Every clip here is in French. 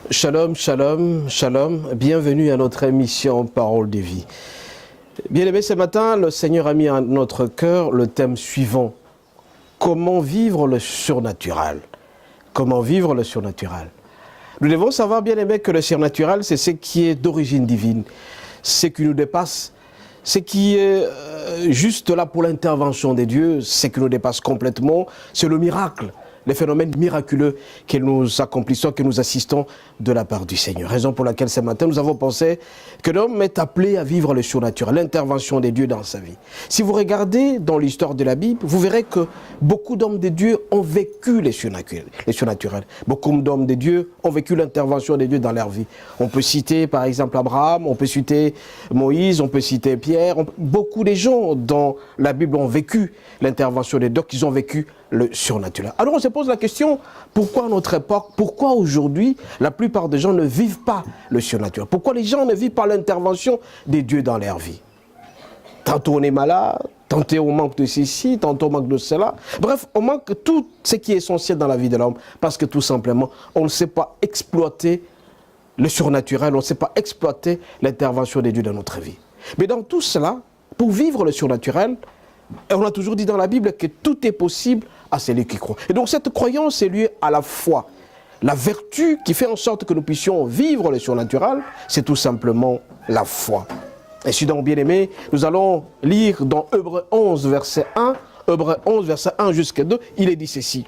Shalom, shalom, shalom. Bienvenue à notre émission Parole de vie. Bien-aimés, ce matin, le Seigneur a mis à notre cœur le thème suivant. Comment vivre le surnaturel? Comment vivre le surnaturel? Nous devons savoir, bien-aimés, que le surnaturel, c'est ce qui est d'origine divine, ce qui nous dépasse, ce qui est juste là pour l'intervention de Dieu, ce qui nous dépasse complètement, c'est le miracle. Les phénomènes miraculeux que nous accomplissons, que nous assistons de la part du Seigneur. Raison pour laquelle ce matin, nous avons pensé que l'homme est appelé à vivre le surnaturel, l'intervention de Dieu dans sa vie. Si vous regardez dans l'histoire de la Bible, vous verrez que beaucoup d'hommes de Dieu ont vécu les surnaturels. Beaucoup d'hommes de Dieu ont vécu l'intervention de Dieu dans leur vie. On peut citer par exemple Abraham, on peut citer Moïse, on peut citer Pierre. Beaucoup de gens dans la Bible ont vécu l'intervention de Dieu, ils ont vécu le surnaturel. Alors on se pose la question, pourquoi à notre époque, pourquoi aujourd'hui la plupart des gens ne vivent pas le surnaturel? Pourquoi les gens ne vivent pas l'intervention des dieux dans leur vie? Tantôt on est malade, tantôt on manque de ceci, tantôt on manque de cela. Bref, on manque tout ce qui est essentiel dans la vie de l'homme parce que tout simplement, on ne sait pas exploiter le surnaturel, on ne sait pas exploiter l'intervention des dieux dans notre vie. Mais dans tout cela, pour vivre le surnaturel, et on a toujours dit dans la Bible que tout est possible à celui qui croit. Et donc cette croyance est liée à la foi. La vertu qui fait en sorte que nous puissions vivre le surnaturel, c'est tout simplement la foi. Et si donc, bien aimé, nous allons lire dans Hébreux 11, verset 1, Hébreux 11, verset 1 jusqu'à 2, il est dit ceci.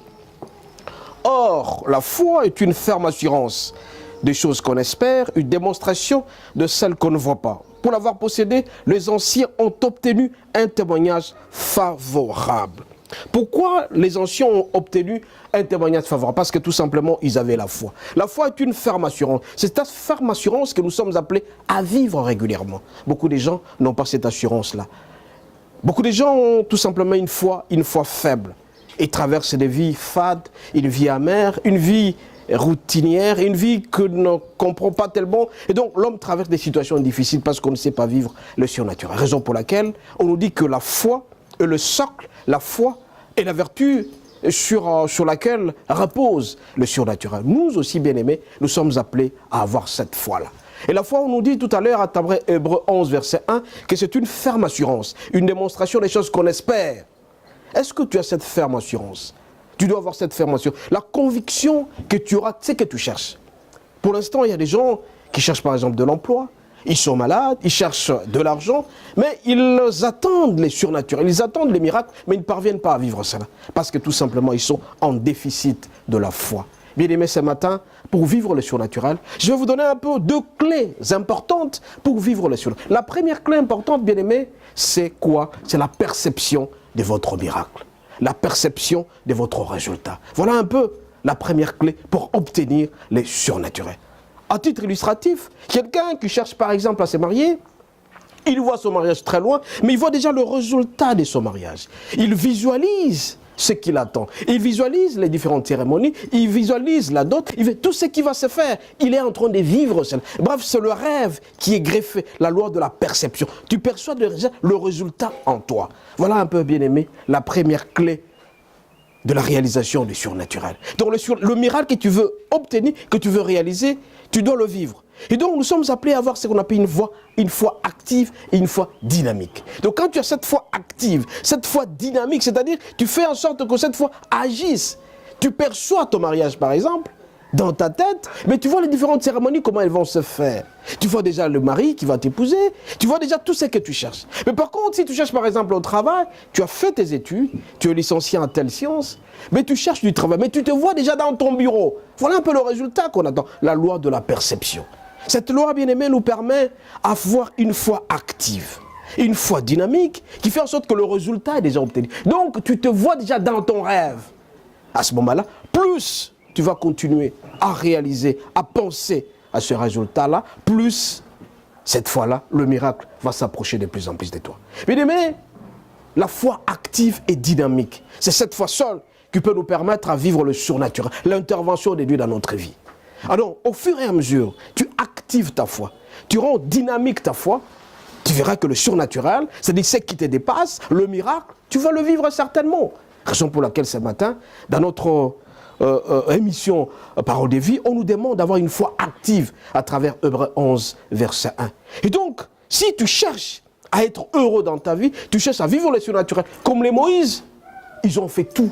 Or, la foi est une ferme assurance des choses qu'on espère, une démonstration de celles qu'on ne voit pas. Pour l'avoir possédé, les anciens ont obtenu un témoignage favorable. Pourquoi les anciens ont obtenu un témoignage favorable? Parce que tout simplement, ils avaient la foi. La foi est une ferme assurance. C'est cette ferme assurance que nous sommes appelés à vivre régulièrement. Beaucoup de gens n'ont pas cette assurance-là. Beaucoup de gens ont tout simplement une foi faible. Ils traversent des vies fades, une vie amère, une vie routinière, une vie que ne comprend pas tellement. Et donc l'homme traverse des situations difficiles parce qu'on ne sait pas vivre le surnaturel. Raison pour laquelle on nous dit que la foi est le socle, la foi est la vertu sur laquelle repose le surnaturel. Nous aussi, bien-aimés, nous sommes appelés à avoir cette foi-là. Et la foi, on nous dit tout à l'heure à Hébreux 11, verset 1, que c'est une ferme assurance, une démonstration des choses qu'on espère. Est-ce que tu as cette ferme assurance? Tu dois avoir cette ferme assurance. La conviction que tu auras ce que tu cherches. Pour l'instant, il y a des gens qui cherchent par exemple de l'emploi. Ils sont malades, ils cherchent de l'argent, mais ils attendent les surnaturels, ils attendent les miracles, mais ils ne parviennent pas à vivre cela. Parce que tout simplement, ils sont en déficit de la foi. Bien-aimés, ce matin, pour vivre le surnaturel, je vais vous donner un peu deux clés importantes pour vivre le surnaturel. La première clé importante, bien-aimés, c'est quoi? C'est la perception de votre miracle. La perception de votre résultat. Voilà un peu la première clé pour obtenir les surnaturels. À titre illustratif, quelqu'un qui cherche par exemple à se marier, il voit son mariage très loin, mais il voit déjà le résultat de son mariage. Il visualise ce qu'il attend. Il visualise les différentes cérémonies, il visualise la dot, il fait tout ce qui va se faire. Il est en train de vivre cela. Bref, c'est le rêve qui est greffé, la loi de la perception. Tu perçois déjà le résultat en toi. Voilà un peu, bien aimé, la première clé de la réalisation du surnaturel. Donc le miracle que tu veux obtenir, que tu veux réaliser, tu dois le vivre. Et donc nous sommes appelés à avoir ce qu'on appelle une foi active et une foi dynamique. Donc quand tu as cette foi active, cette foi dynamique, c'est-à-dire tu fais en sorte que cette foi agisse. Tu perçois ton mariage par exemple, dans ta tête, mais tu vois les différentes cérémonies, comment elles vont se faire. Tu vois déjà le mari qui va t'épouser, tu vois déjà tout ce que tu cherches. Mais par contre, si tu cherches par exemple au travail, tu as fait tes études, tu es licencié en telle science, mais tu cherches du travail, mais tu te vois déjà dans ton bureau. Voilà un peu le résultat qu'on attend, la loi de la perception. Cette loi, bien aimée, nous permet d'avoir une foi active, une foi dynamique, qui fait en sorte que le résultat est déjà obtenu. Donc, tu te vois déjà dans ton rêve. À ce moment-là, plus tu vas continuer à réaliser, à penser à ce résultat-là, plus, cette fois-là, le miracle va s'approcher de plus en plus de toi. Bien aimé, la foi active et dynamique, c'est cette foi seule qui peut nous permettre à vivre le surnaturel, l'intervention de Dieu dans notre vie. Alors, au fur et à mesure, tu actives ta foi, tu rends dynamique ta foi, tu verras que le surnaturel, c'est-à-dire ce qui te dépasse, le miracle, tu vas le vivre certainement. Raison pour laquelle ce matin, dans notre émission Parole de vie, on nous demande d'avoir une foi active à travers Hébreux 11, verset 1. Et donc, si tu cherches à être heureux dans ta vie, tu cherches à vivre le surnaturel, comme les Moïse, ils ont fait tout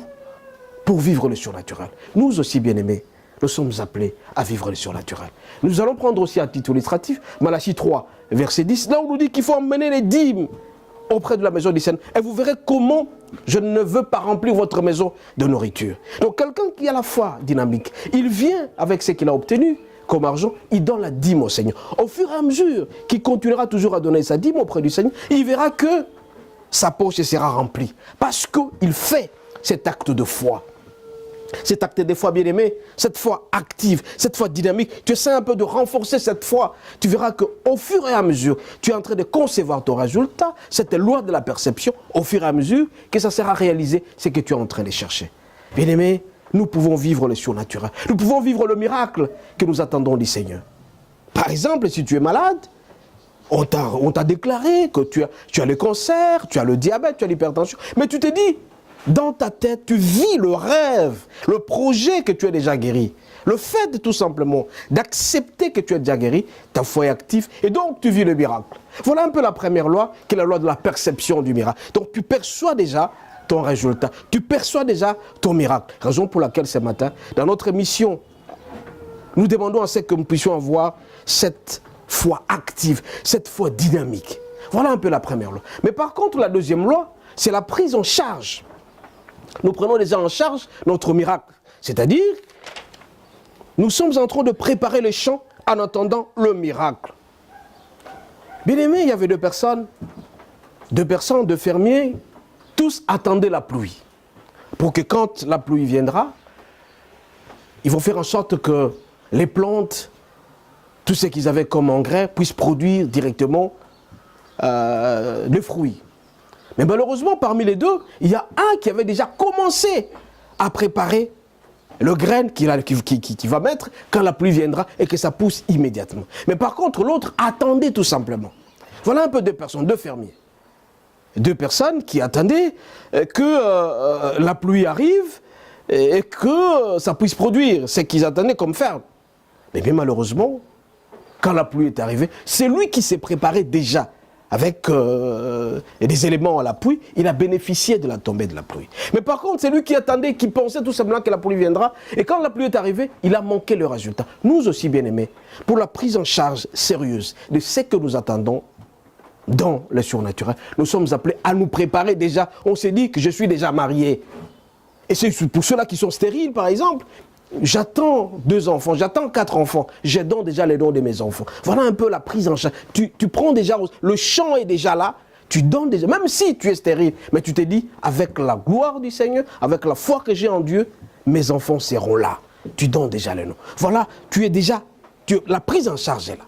pour vivre le surnaturel. Nous aussi, bien-aimés, nous sommes appelés à vivre le surnaturel. Nous allons prendre aussi à titre illustratif Malachie 3, verset 10, là où on nous dit qu'il faut emmener les dîmes auprès de la maison du Seigneur. Et vous verrez comment je ne veux pas remplir votre maison de nourriture. Donc quelqu'un qui a la foi dynamique, il vient avec ce qu'il a obtenu comme argent, il donne la dîme au Seigneur. Au fur et à mesure qu'il continuera toujours à donner sa dîme auprès du Seigneur, il verra que sa poche sera remplie. Parce qu'il fait cet acte de foi. Cet acte de foi, bien-aimé, cette foi active, cette foi dynamique, tu essaies un peu de renforcer cette foi. Tu verras qu'au fur et à mesure, tu es en train de concevoir ton résultat, cette loi de la perception, au fur et à mesure que ça sera réalisé, ce que tu es en train de chercher. Bien-aimé, nous pouvons vivre le surnaturel. Nous pouvons vivre le miracle que nous attendons du Seigneur. Par exemple, si tu es malade, on t'a déclaré que tu as le cancer, tu as le diabète, tu as l'hypertension, mais tu te dis, dans ta tête, tu vis le rêve, le projet que tu es déjà guéri. Le fait tout simplement d'accepter que tu es déjà guéri, ta foi est active et donc tu vis le miracle. Voilà un peu la première loi, qui est la loi de la perception du miracle. Donc tu perçois déjà ton résultat, tu perçois déjà ton miracle. Raison pour laquelle ce matin, dans notre émission, nous demandons à ce que nous puissions avoir cette foi active, cette foi dynamique. Voilà un peu la première loi. Mais par contre, la deuxième loi, c'est la prise en charge. Nous prenons déjà en charge notre miracle. C'est-à-dire, nous sommes en train de préparer le champ en attendant le miracle. Bien aimé, il y avait deux personnes, deux fermiers, tous attendaient la pluie. Pour que quand la pluie viendra, ils vont faire en sorte que les plantes, tout ce qu'ils avaient comme engrais, puissent produire directement des fruits. Mais malheureusement, parmi les deux, il y a un qui avait déjà commencé à préparer le grain qu'il va mettre quand la pluie viendra et que ça pousse immédiatement. Mais par contre, l'autre attendait tout simplement. Voilà un peu deux personnes, deux fermiers. Deux personnes qui attendaient que la pluie arrive et que ça puisse produire ce qu'ils attendaient comme ferme. Mais bien malheureusement, quand la pluie est arrivée, c'est lui qui s'est préparé déjà. Avec des éléments à l'appui, il a bénéficié de la tombée de la pluie. Mais par contre, c'est lui qui attendait, qui pensait tout simplement que la pluie viendra. Et quand la pluie est arrivée, il a manqué le résultat. Nous aussi, bien-aimés, pour la prise en charge sérieuse de ce que nous attendons dans le surnaturel, nous sommes appelés à nous préparer déjà. On s'est dit que je suis déjà marié. Et c'est pour ceux-là qui sont stériles, par exemple. J'attends 2 enfants, j'attends 4 enfants, je donne déjà les noms de mes enfants. Voilà un peu la prise en charge. Tu prends déjà, le champ est déjà là, tu donnes déjà, même si tu es stérile, mais tu te dis, avec la gloire du Seigneur, avec la foi que j'ai en Dieu, mes enfants seront là. Tu donnes déjà les noms. Voilà, la prise en charge est là.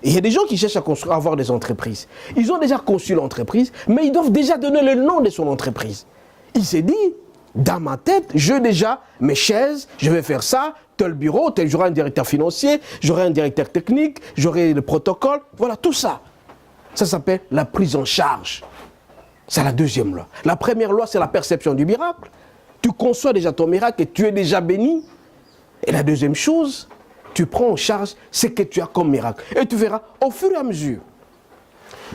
Et il y a des gens qui cherchent à avoir des entreprises. Ils ont déjà conçu l'entreprise, mais ils doivent déjà donner le nom de son entreprise. Il s'est dit, dans ma tête, j'ai déjà mes chaises, je vais faire ça, tel bureau, j'aurai un directeur financier, j'aurai un directeur technique, j'aurai le protocole, voilà, tout ça. Ça s'appelle la prise en charge. C'est la deuxième loi. La première loi, c'est la perception du miracle. Tu conçois déjà ton miracle et tu es déjà béni. Et la deuxième chose, tu prends en charge ce que tu as comme miracle. Et tu verras, au fur et à mesure,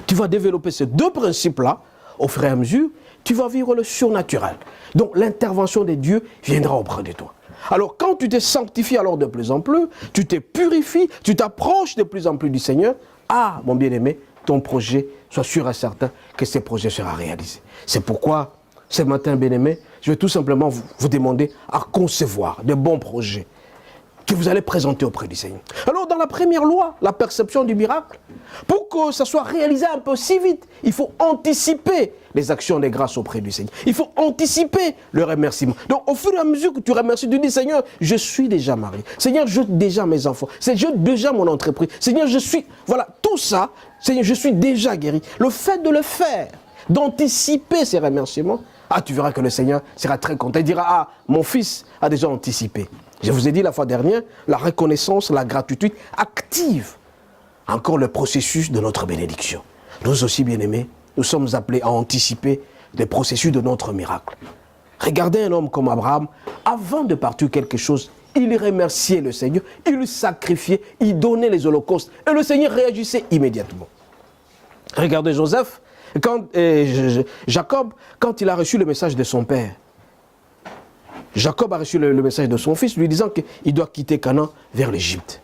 tu vas développer ces deux principes-là, au fur et à mesure, tu vas vivre le surnaturel. Donc l'intervention de Dieu viendra auprès de toi. Alors quand tu te sanctifies alors de plus en plus, tu te purifies, tu t'approches de plus en plus du Seigneur, ah mon bien-aimé, ton projet, sois sûr et certain que ce projet sera réalisé. C'est pourquoi ce matin, bien-aimé, je vais tout simplement vous demander à concevoir de bons projets que vous allez présenter auprès du Seigneur. Alors dans la première loi, la perception du miracle, pour que ça soit réalisé un peu si vite, il faut anticiper les actions de grâce auprès du Seigneur. Il faut anticiper le remerciement. Donc au fur et à mesure que tu remercies, tu dis, Seigneur, je suis déjà marié. Seigneur, j'ai déjà mes enfants. Seigneur, j'ai déjà mon entreprise. Seigneur, je suis... Voilà, tout ça, Seigneur, je suis déjà guéri. Le fait de le faire, d'anticiper ces remerciements, ah, tu verras que le Seigneur sera très content. Il dira, ah, mon fils a déjà anticipé. Je vous ai dit la fois dernière, la reconnaissance, la gratitude active encore le processus de notre bénédiction. Nous aussi, bien-aimés, nous sommes appelés à anticiper les processus de notre miracle. Regardez un homme comme Abraham, avant de partir quelque chose, il remerciait le Seigneur, il sacrifiait, il donnait les holocaustes, et le Seigneur réagissait immédiatement. Regardez Joseph, Jacob, quand il a reçu le message de son père, Jacob a reçu le message de son fils, lui disant qu'il doit quitter Canaan vers l'Égypte.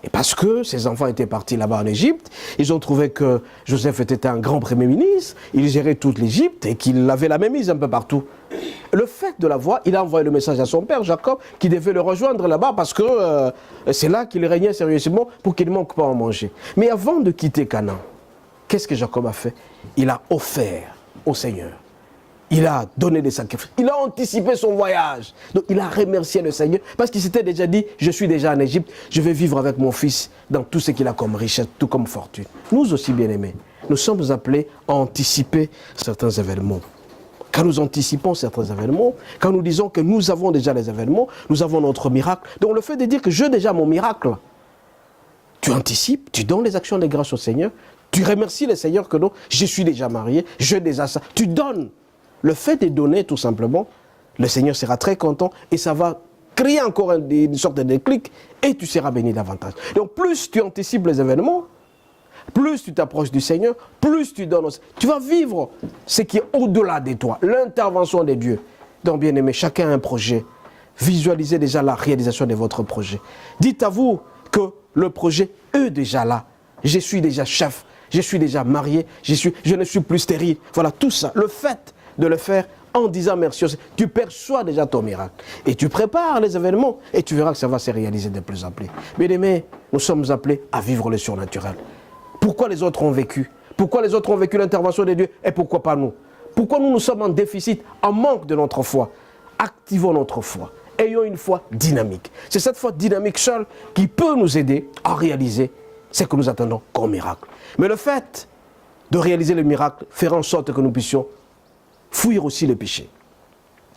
Et parce que ses enfants étaient partis là-bas en Égypte, ils ont trouvé que Joseph était un grand premier ministre, il gérait toute l'Égypte et qu'il avait la même mise un peu partout. Le fait de la voir, il a envoyé le message à son père, Jacob, qui devait le rejoindre là-bas parce que c'est là qu'il régnait sérieusement pour qu'il ne manque pas à manger. Mais avant de quitter Canaan, qu'est-ce que Jacob a fait? Il a offert au Seigneur. Il a donné des sacrifices. Il a anticipé son voyage. Donc il a remercié le Seigneur parce qu'il s'était déjà dit, je suis déjà en Égypte, je vais vivre avec mon fils dans tout ce qu'il a comme richesse, tout comme fortune. Nous aussi, bien-aimés, nous sommes appelés à anticiper certains événements. Quand nous anticipons certains événements, quand nous disons que nous avons déjà les événements, nous avons notre miracle. Donc le fait de dire que j'ai déjà mon miracle, tu anticipes, tu donnes les actions de grâce au Seigneur, tu remercies le Seigneur que non, je suis déjà marié, j'ai déjà ça, tu donnes. Le fait de donner, tout simplement, le Seigneur sera très content et ça va créer encore une sorte de déclic et tu seras béni davantage. Donc, plus tu anticipes les événements, plus tu t'approches du Seigneur, plus tu donnes. Tu vas vivre ce qui est au-delà de toi, l'intervention de Dieu. Donc, bien aimé, chacun a un projet. Visualisez déjà la réalisation de votre projet. Dites à vous que le projet est déjà là. Je suis déjà chef, je suis déjà marié, je ne suis plus stérile. Voilà, tout ça. Le fait de le faire en disant merci, tu perçois déjà ton miracle. Et tu prépares les événements et tu verras que ça va se réaliser de plus en plus. Bien aimés, nous sommes appelés à vivre le surnaturel. Pourquoi les autres ont vécu? Pourquoi les autres ont vécu l'intervention de Dieu et pourquoi pas nous? Pourquoi nous sommes en déficit, en manque de notre foi? Activons notre foi. Ayons une foi dynamique. C'est cette foi dynamique seule qui peut nous aider à réaliser ce que nous attendons comme miracle. Mais le fait de réaliser le miracle fera en sorte que nous puissions fuir aussi le péché.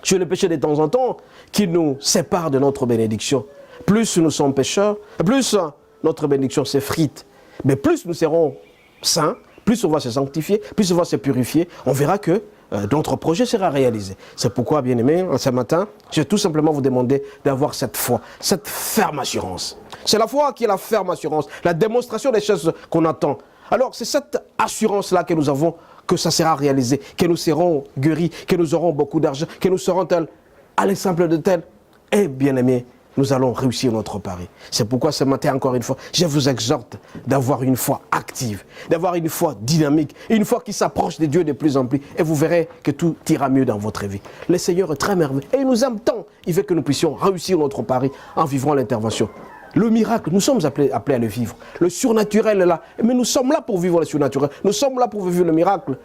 C'est le péché de temps en temps qui nous sépare de notre bénédiction. Plus nous sommes pécheurs, plus notre bénédiction s'effrite. Mais plus nous serons saints, plus on va se sanctifier, plus on va se purifier, on verra que notre projet sera réalisé. C'est pourquoi, bien aimés, ce matin, je vais tout simplement vous demander d'avoir cette foi, cette ferme assurance. C'est la foi qui est la ferme assurance, la démonstration des choses qu'on attend. Alors, c'est cette assurance-là que nous avons, que ça sera réalisé, que nous serons guéris, que nous aurons beaucoup d'argent, que nous serons tels, à l'exemple de tels. Et bien aimés, nous allons réussir notre pari. C'est pourquoi ce matin, encore une fois, je vous exhorte d'avoir une foi active, d'avoir une foi dynamique, une foi qui s'approche de Dieu de plus en plus. Et vous verrez que tout ira mieux dans votre vie. Le Seigneur est très merveilleux et il nous aime tant. Il veut que nous puissions réussir notre pari en vivant l'intervention. Le miracle, nous sommes appelés à le vivre. Le surnaturel est là. Mais nous sommes là pour vivre le surnaturel. Nous sommes là pour vivre le miracle.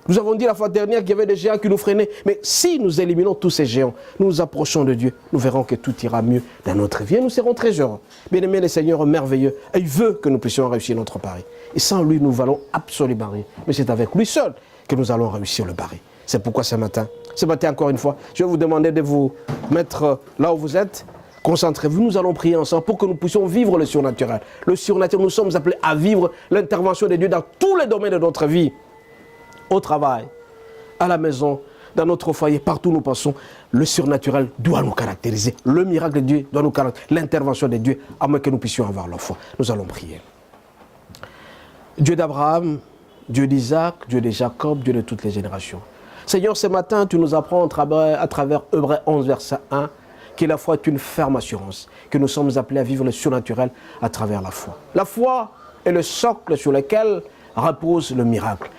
Nous avons dit la fois dernière qu'il y avait des géants qui nous freinaient. Mais si nous éliminons tous ces géants, nous nous approchons de Dieu, nous verrons que tout ira mieux dans notre vie et nous serons très heureux. Bien aimé, le Seigneur est merveilleux et il veut que nous puissions réussir notre pari. Et sans lui, nous valons absolument rien. Mais c'est avec lui seul que nous allons réussir le pari. C'est pourquoi ce matin, encore une fois, je vais vous demander de vous mettre là où vous êtes. Concentrez-vous, nous allons prier ensemble pour que nous puissions vivre le surnaturel. Le surnaturel, nous sommes appelés à vivre l'intervention de Dieu dans tous les domaines de notre vie. Au travail, à la maison, dans notre foyer, partout où nous passons, le surnaturel doit nous caractériser. Le miracle de Dieu doit nous caractériser. L'intervention de Dieu, à moins que nous puissions avoir la foi. Nous allons prier. Dieu d'Abraham, Dieu d'Isaac, Dieu de Jacob, Dieu de toutes les générations. Seigneur, ce matin, tu nous apprends à travers Hébreux 11, verset 1, que la foi est une ferme assurance, que nous sommes appelés à vivre le surnaturel à travers la foi. La foi est le socle sur lequel repose le miracle.